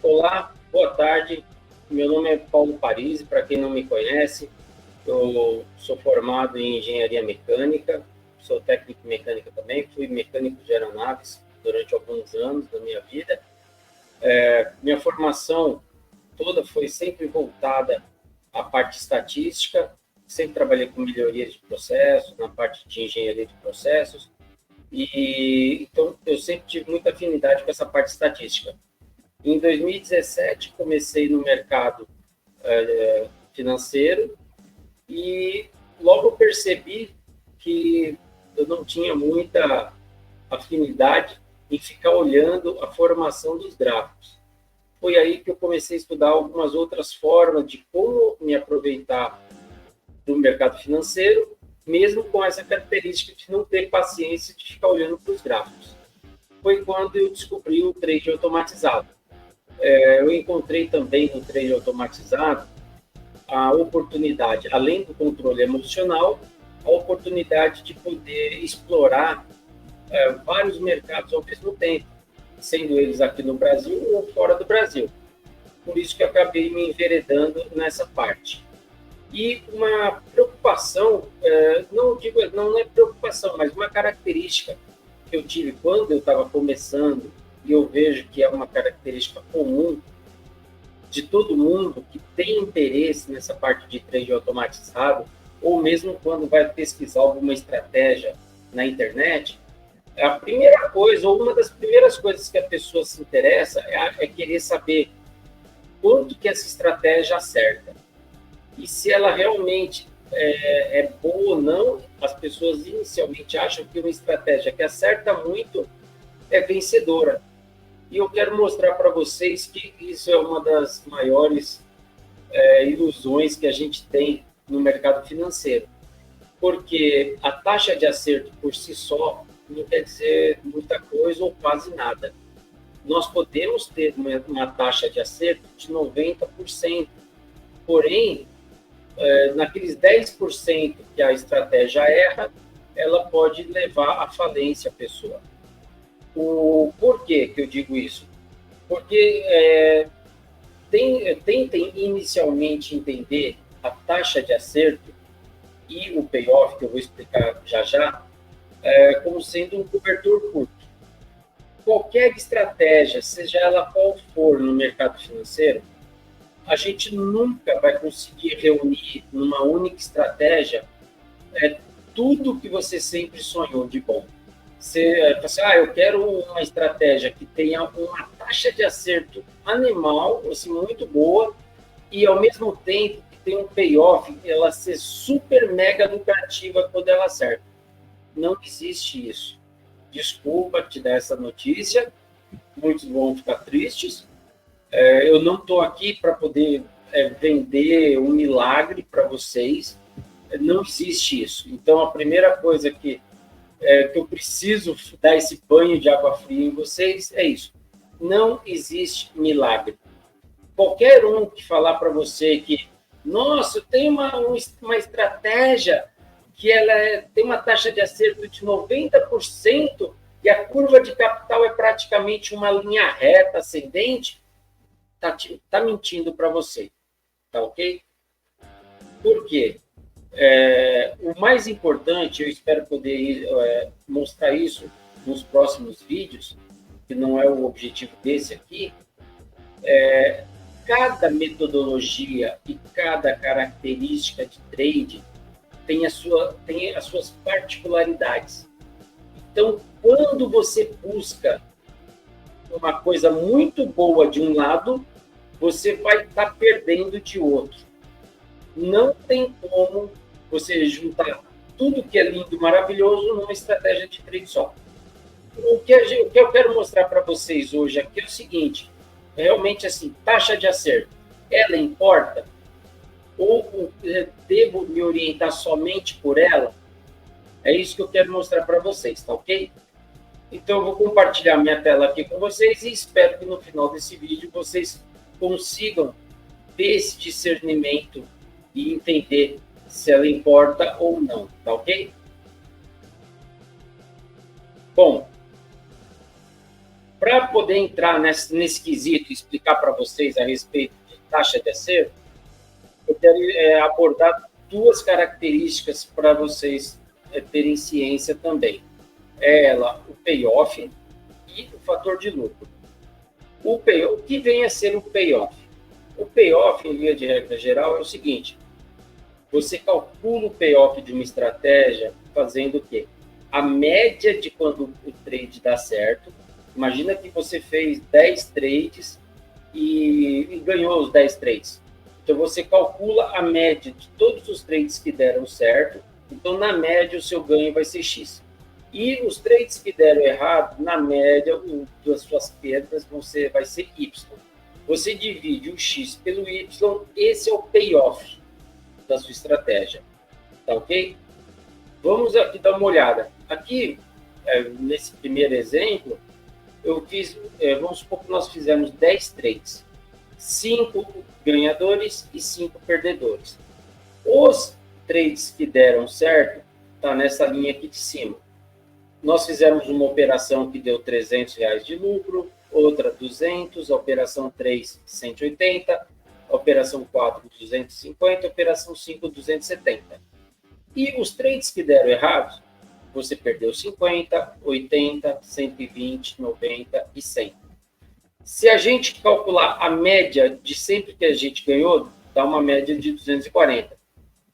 Olá, boa tarde. Meu nome é Paulo Parisi, para quem não me conhece, eu sou formado em engenharia mecânica, sou técnico em mecânica também, fui mecânico de aeronaves durante alguns anos da minha vida. Minha formação toda foi sempre voltada à parte estatística, sempre trabalhei com melhoria de processos, na parte de engenharia de processos, e então eu sempre tive muita afinidade com essa parte estatística. Em 2017, comecei no mercado financeiro e logo percebi que eu não tinha muita afinidade em ficar olhando a formação dos gráficos. Foi aí que eu comecei a estudar algumas outras formas de como me aproveitar do mercado financeiro, mesmo com essa característica de não ter paciência de ficar olhando para os gráficos. Foi quando eu descobri o trade automatizado. Eu encontrei também no trade automatizado a oportunidade, além do controle emocional, a oportunidade de poder explorar vários mercados ao mesmo tempo, sendo eles aqui no Brasil ou fora do Brasil. Por isso que eu acabei me enveredando nessa parte. E uma preocupação, não é preocupação, mas uma característica que eu tive quando eu estava começando, e eu vejo que é uma característica comum de todo mundo que tem interesse nessa parte de trade automatizado, ou mesmo quando vai pesquisar alguma estratégia na internet, a primeira coisa, ou uma das primeiras coisas que a pessoa se interessa é querer saber quanto que essa estratégia acerta. E se ela realmente é boa ou não, as pessoas inicialmente acham que uma estratégia que acerta muito é vencedora. E eu quero mostrar para vocês que isso é uma das maiores ilusões que a gente tem no mercado financeiro. Porque a taxa de acerto por si só não quer dizer muita coisa ou quase nada. Nós podemos ter uma taxa de acerto de 90%, porém, naqueles 10% que a estratégia erra, ela pode levar à falência a pessoa. Por que eu digo isso? Porque tentem inicialmente entender a taxa de acerto e o payoff, que eu vou explicar já já, como sendo um cobertor curto. Qualquer estratégia, seja ela qual for no mercado financeiro, a gente nunca vai conseguir reunir numa única estratégia tudo que você sempre sonhou de bom. Você fala assim, eu quero uma estratégia que tenha uma taxa de acerto animal, assim, muito boa, e ao mesmo tempo que tenha um payoff, ela ser super mega lucrativa quando ela acerta. Não existe isso. Desculpa te dar essa notícia, muitos vão ficar tristes. Eu não estou aqui para poder vender um milagre para vocês. Não existe isso. Então, a primeira coisa que eu preciso dar esse banho de água fria em vocês é isso. Não existe milagre. Qualquer um que falar para você que, nossa, eu tenho uma estratégia que ela tem uma taxa de acerto de 90% e a curva de capital é praticamente uma linha reta ascendente, tá mentindo para você, tá ok? Por quê? O mais importante, eu espero poder mostrar isso nos próximos vídeos, que não é o objetivo desse aqui, cada metodologia e cada característica de trade tem as suas particularidades. Então, quando você busca uma coisa muito boa de um lado, você vai estar perdendo de outro. Não tem como você juntar tudo que é lindo e maravilhoso numa estratégia de trade só. O que eu quero mostrar para vocês hoje aqui é o seguinte, realmente assim, taxa de acerto, ela importa? Ou devo me orientar somente por ela? É isso que eu quero mostrar para vocês, tá ok? Então, eu vou compartilhar minha tela aqui com vocês e espero que no final desse vídeo vocês consigam ter esse discernimento e entender se ela importa ou não, tá ok? Bom, Para poder entrar nesse quesito e explicar para vocês a respeito de taxa de acerto, eu quero abordar duas características para vocês terem ciência também. O payoff e o fator de lucro. O que vem a ser o payoff? O payoff, em via de regra geral, é o seguinte: você calcula o payoff de uma estratégia fazendo o quê? A média de quando o trade dá certo. Imagina que você fez 10 trades e ganhou os 10 trades. Então, você calcula a média de todos os trades que deram certo. Então, na média, o seu ganho vai ser X. E os trades que deram errado, na média, das suas perdas vai ser Y. Você divide o X pelo Y, esse é o payoff da sua estratégia. Tá ok? Vamos aqui dar uma olhada. Aqui, nesse primeiro exemplo, eu fiz, vamos supor que nós fizemos 10 trades. 5 ganhadores e 5 perdedores. Os trades que deram certo, tá nessa linha aqui de cima. Nós fizemos uma operação que deu R$300 de lucro, outra 200, a operação 3, 180, a operação 4, 250, a operação 5, 270. E os trades que deram errados, você perdeu 50, 80, 120, 90 e 100. Se a gente calcular a média de sempre que a gente ganhou, dá uma média de 240.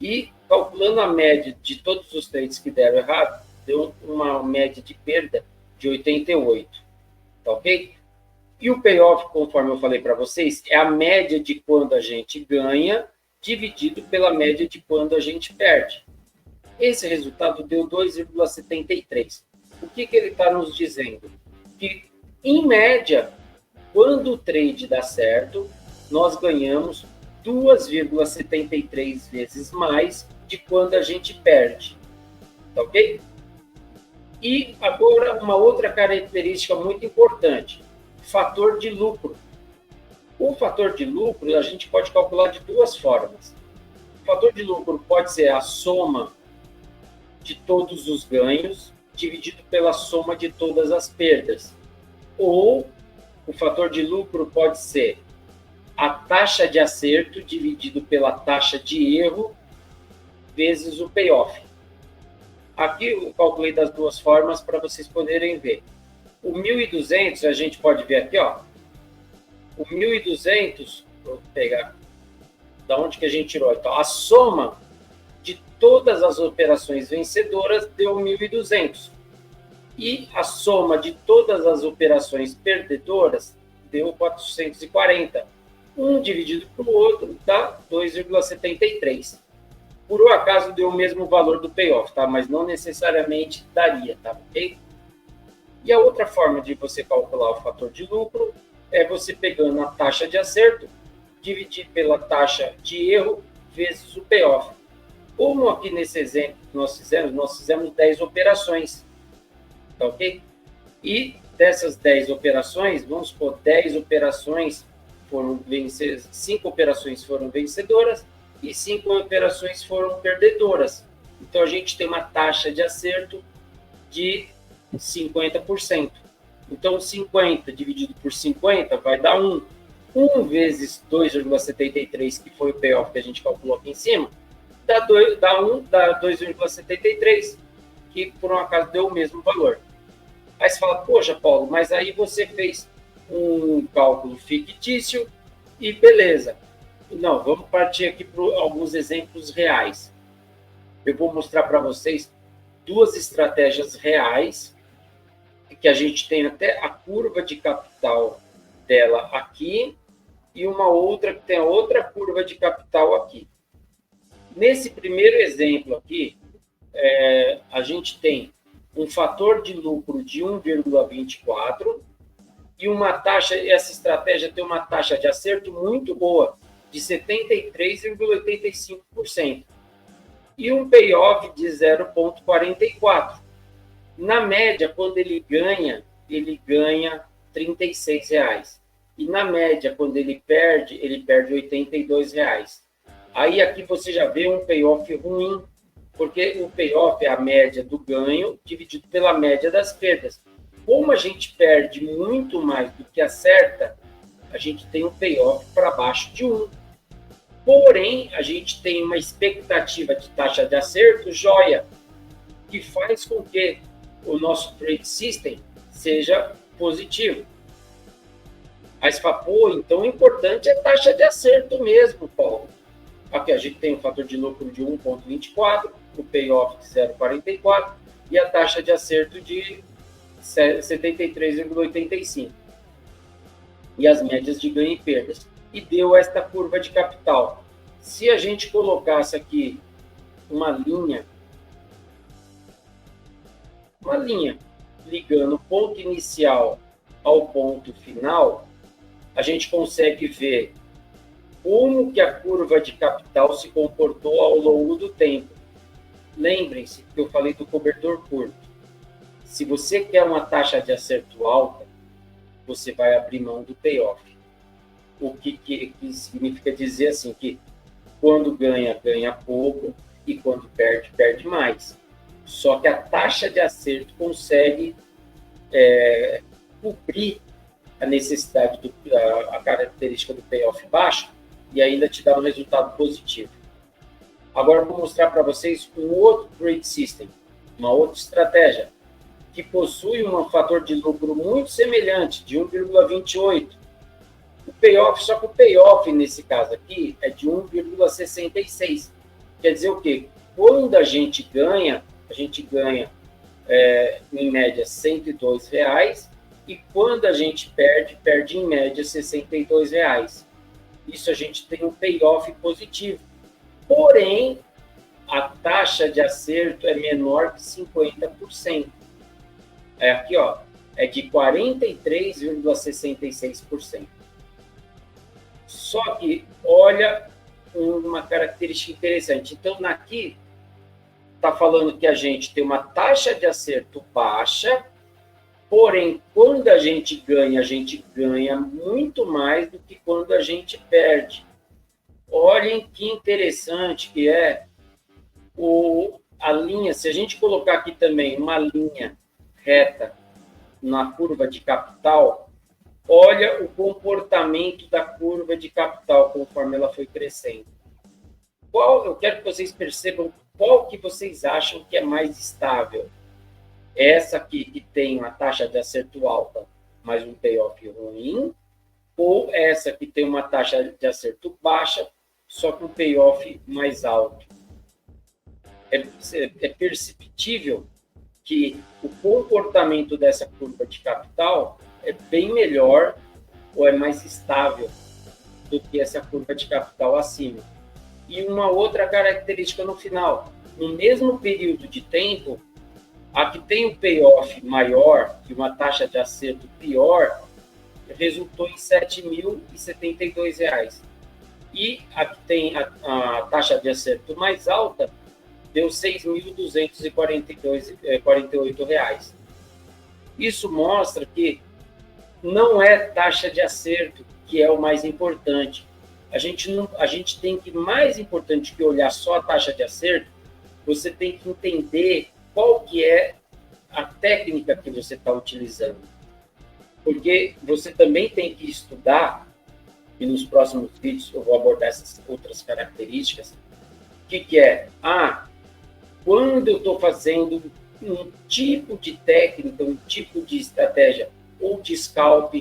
E calculando a média de todos os trades que deram errado, deu uma média de perda de 88. Tá ok? E o payoff, conforme eu falei para vocês, é a média de quando a gente ganha dividido pela média de quando a gente perde. Esse resultado deu 2,73. O que ele está nos dizendo? Que, em média, quando o trade dá certo, nós ganhamos 2,73 vezes mais de quando a gente perde. Tá ok? E agora, uma outra característica muito importante, fator de lucro. O fator de lucro a gente pode calcular de duas formas. O fator de lucro pode ser a soma de todos os ganhos dividido pela soma de todas as perdas. Ou o fator de lucro pode ser a taxa de acerto dividido pela taxa de erro vezes o payoff. Aqui eu calculei das duas formas para vocês poderem ver. O 1.200, a gente pode ver aqui, ó. O 1.200, vou pegar da onde que a gente tirou. Então, a soma de todas as operações vencedoras deu 1.200. E a soma de todas as operações perdedoras deu 440. Um dividido pelo outro dá 2,73. Por um acaso deu o mesmo valor do payoff, tá? Mas não necessariamente daria, tá? Ok? E a outra forma de você calcular o fator de lucro é você pegando a taxa de acerto, dividir pela taxa de erro vezes o payoff. Como aqui nesse exemplo que nós fizemos 10 operações, tá ok? E dessas 10 operações, vamos supor, 10 operações foram vencidas, 5 operações foram vencedoras e 5 operações foram perdedoras. Então, a gente tem uma taxa de acerto de 50%. Então, 50 dividido por 50 vai dar 1. 1 vezes 2,73, que foi o payoff que a gente calculou aqui em cima, dá 2,73, que por um acaso deu o mesmo valor. Aí você fala, poxa, Paulo, mas aí você fez um cálculo fictício e beleza. Não, vamos partir aqui para alguns exemplos reais. Eu vou mostrar para vocês duas estratégias reais, que a gente tem até a curva de capital dela aqui, e uma outra que tem a outra curva de capital aqui. Nesse primeiro exemplo aqui, a gente tem um fator de lucro de 1,24 e uma taxa, essa estratégia tem uma taxa de acerto muito boa, de 73,85%. E um payoff de 0,44. Na média, quando ele ganha R$36. E na média, quando ele perde R$82. Aí aqui você já vê um payoff ruim, porque o payoff é a média do ganho dividido pela média das perdas. Como a gente perde muito mais do que acerta, a gente tem um payoff para baixo de 1. Porém, a gente tem uma expectativa de taxa de acerto joia, que faz com que o nosso trade system seja positivo. Mas, pô, então o importante é a taxa de acerto mesmo, Paulo. Aqui a gente tem um fator de lucro de 1,24, o payoff de 0,44 e a taxa de acerto de 73,85. E as médias de ganho e perdas. E deu esta curva de capital. Se a gente colocasse aqui uma linha ligando o ponto inicial ao ponto final, a gente consegue ver como que a curva de capital se comportou ao longo do tempo. Lembrem-se que eu falei do cobertor curto. Se você quer uma taxa de acerto alta, você vai abrir mão do payoff. O que significa dizer assim, que quando ganha, ganha pouco, e quando perde, perde mais. Só que a taxa de acerto consegue cobrir a necessidade, a característica do payoff baixo, e ainda te dá um resultado positivo. Agora eu vou mostrar para vocês um outro trade system, uma outra estratégia, que possui um fator de lucro muito semelhante, de 1,28. O payoff, só que o payoff nesse caso aqui é de 1,66. Quer dizer o quê? Quando a gente ganha em média R$ 102, e quando a gente perde em média R$ 62. Isso a gente tem um payoff positivo. Porém, a taxa de acerto é menor que 50%. Aqui, ó, é de 43,66%. Só que, olha uma característica interessante. Então, aqui, está falando que a gente tem uma taxa de acerto baixa, porém, quando a gente ganha muito mais do que quando a gente perde. Olhem que interessante que é a linha. Se a gente colocar aqui também uma linha reta na curva de capital, olha o comportamento da curva de capital conforme ela foi crescendo. Eu quero que vocês percebam qual que vocês acham que é mais estável. Essa aqui que tem uma taxa de acerto alta, mas um payoff ruim, ou essa que tem uma taxa de acerto baixa, só com um payoff mais alto. É perceptível que o comportamento dessa curva de capital é bem melhor ou é mais estável do que essa curva de capital acima. E uma outra característica no final, no mesmo período de tempo, a que tem um payoff maior e uma taxa de acerto pior, resultou em R$ 7.072. E a que tem a taxa de acerto mais alta, deu R$ 6.248. Isso mostra que não é taxa de acerto que é o mais importante. A gente tem que, mais importante que olhar só a taxa de acerto, você tem que entender qual que é a técnica que você está utilizando. Porque você também tem que estudar, e nos próximos vídeos eu vou abordar essas outras características, que é, quando eu estou fazendo um tipo de técnica, um tipo de estratégia, ou de scalp,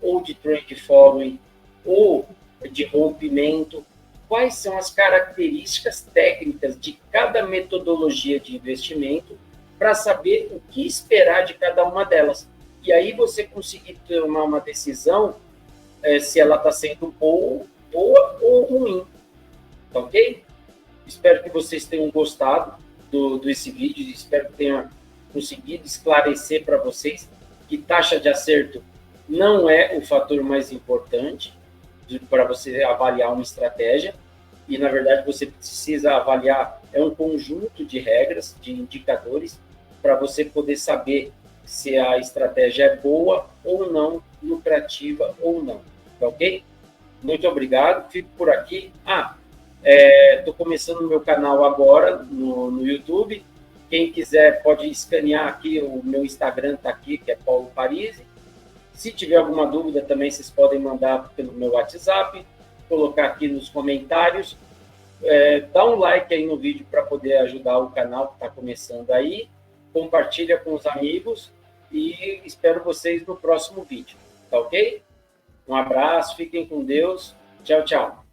ou de trade following, ou de rompimento, quais são as características técnicas de cada metodologia de investimento para saber o que esperar de cada uma delas. E aí você conseguir tomar uma decisão se ela está sendo boa ou ruim. Tá ok? Espero que vocês tenham gostado desse vídeo, espero que tenha conseguido esclarecer para vocês que taxa de acerto não é o fator mais importante para você avaliar uma estratégia, e na verdade você precisa avaliar um conjunto de regras, de indicadores, para você poder saber se a estratégia é boa ou não, lucrativa ou não, tá ok? Muito obrigado, fico por aqui. Estou começando o meu canal agora no YouTube, Quem quiser pode escanear aqui, o meu Instagram está aqui, que é Paulo Parisi. Se tiver alguma dúvida também, vocês podem mandar pelo meu WhatsApp, colocar aqui nos comentários. Dá um like aí no vídeo para poder ajudar o canal que está começando aí. Compartilha com os amigos e espero vocês no próximo vídeo, tá ok? Um abraço, fiquem com Deus. Tchau, tchau.